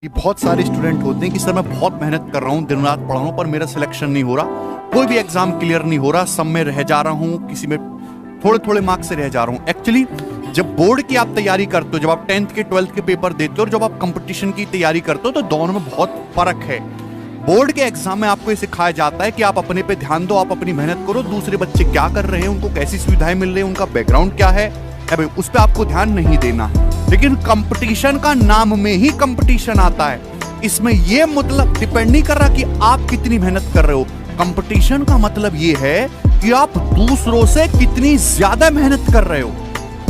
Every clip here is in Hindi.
कि बहुत सारे स्टूडेंट होते हैं कि सर मैं बहुत मेहनत कर रहा हूँ, दिन रात पढ़ रहा हूँ, पर मेरा सिलेक्शन नहीं हो रहा, कोई भी एग्जाम क्लियर नहीं हो रहा, सब में रह जा रहा हूँ, किसी में थोड़े थोड़े मार्क्स से रह जा रहा हूँ। एक्चुअली जब बोर्ड की आप तैयारी करते हो, जब आप 10th के 12th के पेपर देते हो और जब आप कंपटीशन की तैयारी करते हो, तो दोनों में बहुत फर्क है। बोर्ड के एग्जाम में आपको ये सिखाया जाता है कि आप अपने पे ध्यान दो, आप अपनी मेहनत करो, दूसरे बच्चे क्या कर रहे हैं, उनको कैसी सुविधाएं मिल रही है, उनका बैकग्राउंड क्या है भाई, उस पर आपको ध्यान नहीं देना। लेकिन कंपटीशन का नाम में ही कंपटीशन आता है, इसमें यह मतलब डिपेंड नहीं कर रहा कि आप कितनी मेहनत कर रहे हो। कंपटीशन का मतलब यह है कि आप दूसरों से कितनी ज्यादा मेहनत कर रहे हो।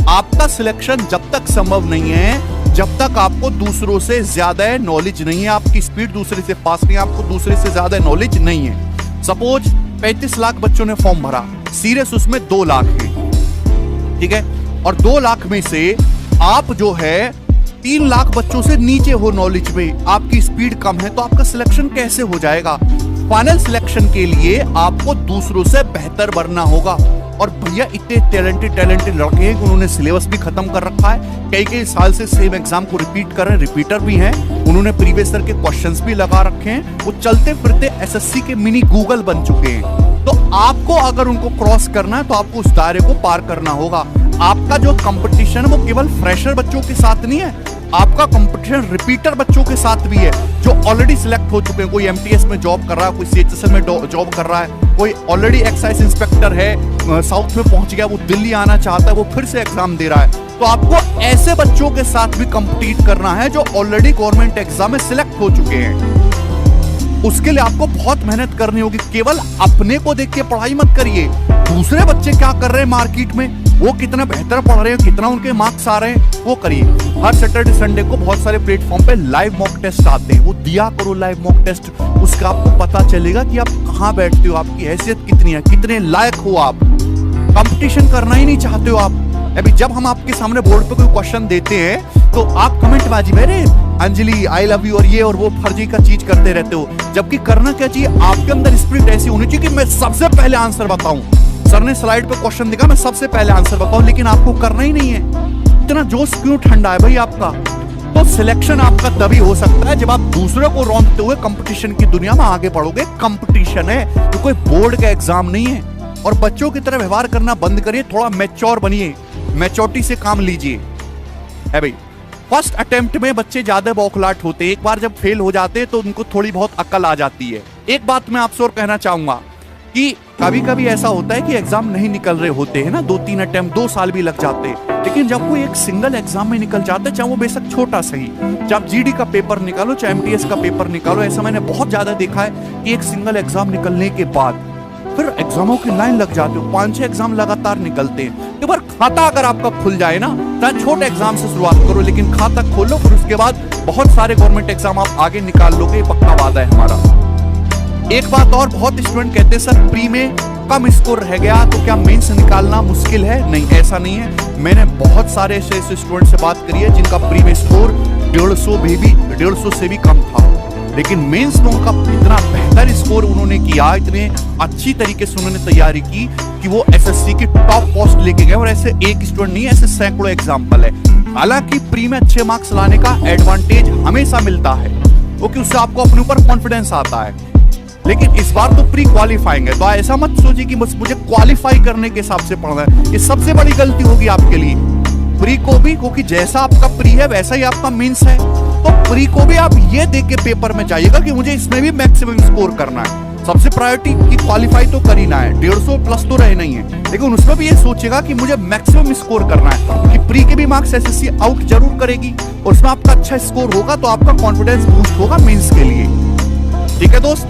आपका सिलेक्शन जब तक संभव नहीं है जब तक आपको दूसरों से ज्यादा नॉलेज नहीं है, आपकी स्पीड दूसरे से फास्ट नहीं है, आपको दूसरे से ज्यादा नॉलेज नहीं है। सपोज 35 लाख बच्चों ने फॉर्म भरा, सीरियस उसमें 2 लाख है, ठीक है, और 2 लाख में से आप जो है 3 लाख बच्चों से नीचे हो नॉलेज में, आपकी स्पीड कम है, तो आपका सिलेक्शन कैसे हो जाएगा? फाइनल सिलेक्शन के लिए आपको दूसरों से बेहतर बनना होगा। और भैया इतने टैलेंटेड लड़के हैं कि उन्होंने सिलेबस भी खत्म कर रखा है, कई साल से सेम एग्जाम को रिपीट कर रहे हैं, रिपीटर भी हैं, उन्होंने प्रीवियस ईयर के क्वेश्चंस भी लगा रखे हैं, वो चलते फिरते एसएससी के मिनी गूगल बन चुके हैं। तो आपको अगर उनको क्रॉस करना है तो आपको उस दायरे को पार करना होगा। आपका जो कंपटीशन है वो केवल फ्रेशर बच्चों के साथ नहीं है, आपका कंपटीशन रिपीटर बच्चों के साथ भी है, जो ऑलरेडी सिलेक्ट हो चुके हैं। कोई एमटीएस में जॉब कर रहा है, कोई सीएचएसएल में जॉब कर रहा है, कोई ऑलरेडी एक्साइज इंस्पेक्टर है, साउथ में पहुंच गया, वो दिल्ली आना चाहता है, वो फिर से एग्जाम दे रहा है। तो आपको ऐसे बच्चों के साथ भी कंपीट करना है जो ऑलरेडी गवर्नमेंट एग्जाम में सिलेक्ट हो चुके हैं। उसके लिए आपको बहुत मेहनत करनी होगी। केवल अपने को देख के पढ़ाई मत करिए, दूसरे बच्चे क्या कर रहे हैं मार्केट में, वो कितना बेहतर पढ़ रहे हैं, कितना उनके मार्क्स आ रहे हैं, वो करिए। हर सैटरडे संडे को बहुत सारे प्लेटफॉर्म पे लाइव मॉक टेस्ट आते हैं, वो दिया करो लाइव मॉक टेस्ट, उसका आपको पता चलेगा कि आप कहाँ बैठते हो, आपकी हैसियत कितनी है, कितने लायक हो आप। कंपटीशन करना ही नहीं चाहते हो आप। अभी जब हम आपके सामने बोर्ड पे कोई क्वेश्चन देते हैं तो आप कमेंटबाजी में अरे अंजलि आई लव यू और ये और वो फर्जी का चीज करते रहते हो, जबकि करना क्या चाहिए, आपके अंदर स्पिरिट ऐसी होनी चाहिए कि मैं सबसे पहले आंसर बताऊं। सर ने स्लाइड पे क्वेश्चन दिखा, मैं सबसे पहले आंसर बताऊं, लेकिन आपको करना ही नहीं है। इतना जोश क्यों ठंडा है भाई आपका? तो सिलेक्शन आपका तभी हो सकता है जब आप दूसरों को रौंदते हुए कंपटीशन की दुनिया में आगे बढ़ोगे। कंपटीशन है, तो कोई बोर्ड का एग्जाम नहीं है। और बच्चों की तरह व्यवहार करना बंद करिए, थोड़ा मैच्योर बनिए, मैच्योरिटी से काम लीजिए। है भाई, फर्स्ट अटेम्प्ट में बच्चे ज्यादा बौखलाट होते हैं, एक बार जब फेल हो जाते हैं तो उनको थोड़ी बहुत अक्ल आ जाती है। एक बात मैं आपसे और कहना चाहूंगा कि कभी कभी ऐसा होता है कि एग्जाम नहीं निकल रहे होते हैं ना, 2-3 अटेम्प्ट 2 साल भी लग जाते हैं, लेकिन जब कोई एक सिंगल एग्जाम में निकल जाता है, चाहे वो बेशक छोटा सही, चाहे आप जीडी का पेपर निकालो, चाहे एमटीएस का पेपर निकालो, ऐसा मैंने बहुत ज्यादा देखा है कि एक सिंगल एग्जाम निकलने के बाद फिर एग्जामों की लाइन लग जाती हो, 5-6 एग्जाम लगातार निकलते हैं। एक बार खाता अगर आपका खुल जाए ना, तो छोटे एग्जाम से शुरुआत करो, लेकिन खाता खोलो, फिर उसके बाद बहुत सारे गवर्नमेंट एग्जाम आप आगे निकाल लोगे, पक्का वादा है हमारा। एक बात और, बहुत स्टूडेंट कहते हैं सर प्री में कम स्कोर रह गया तो क्या मेंस निकालना मुश्किल है? नहीं, ऐसा नहीं है। मैंने बहुत सारे ऐसे स्टूडेंट से बात करी है जिनका प्री में स्कोर 150 से भी कम था, लेकिन मेंस में उनका इतना बेहतर स्कोर उन्होंने किया, इतने अच्छी तरीके से उन्होंने तैयारी की कि वो एसएससी की टॉप पोस्ट लेके गए। और ऐसे एक स्टूडेंट नहीं, ऐसे सैकड़ों एग्जाम्पल है। हालांकि प्री में अच्छे मार्क्स लाने का एडवांटेज हमेशा मिलता है, क्योंकि उससे आपको अपने ऊपर कॉन्फिडेंस आता है, लेकिन इस बार तो प्री क्वालिफाइंग है, तो ऐसा मत सोचिए कि बस मुझे क्वालिफाई करने के हिसाब से पढ़ना है, ये सबसे बड़ी गलती होगी आपके लिए। प्री को भी, क्योंकि जैसा आपका प्री है वैसा ही आपका मेंस है, तो प्री को भी आप ये देख के पेपर में जाइएगा कि मुझे इसमें भी मैक्सिमम स्कोर करना है। सबसे प्रायोरिटी की क्वालिफाई तो करना है, 150 प्लस तो रहना ही है, लेकिन उसमें भी ये सोचेगा कि मुझे मैक्सिमम स्कोर करना है, कि प्री के भी मार्क्स एसएससी आउट जरूर करेगी और उसमें आपका अच्छा स्कोर होगा तो आपका कॉन्फिडेंस बूस्ट होगा मेंस के लिए। ठीक है दोस्त।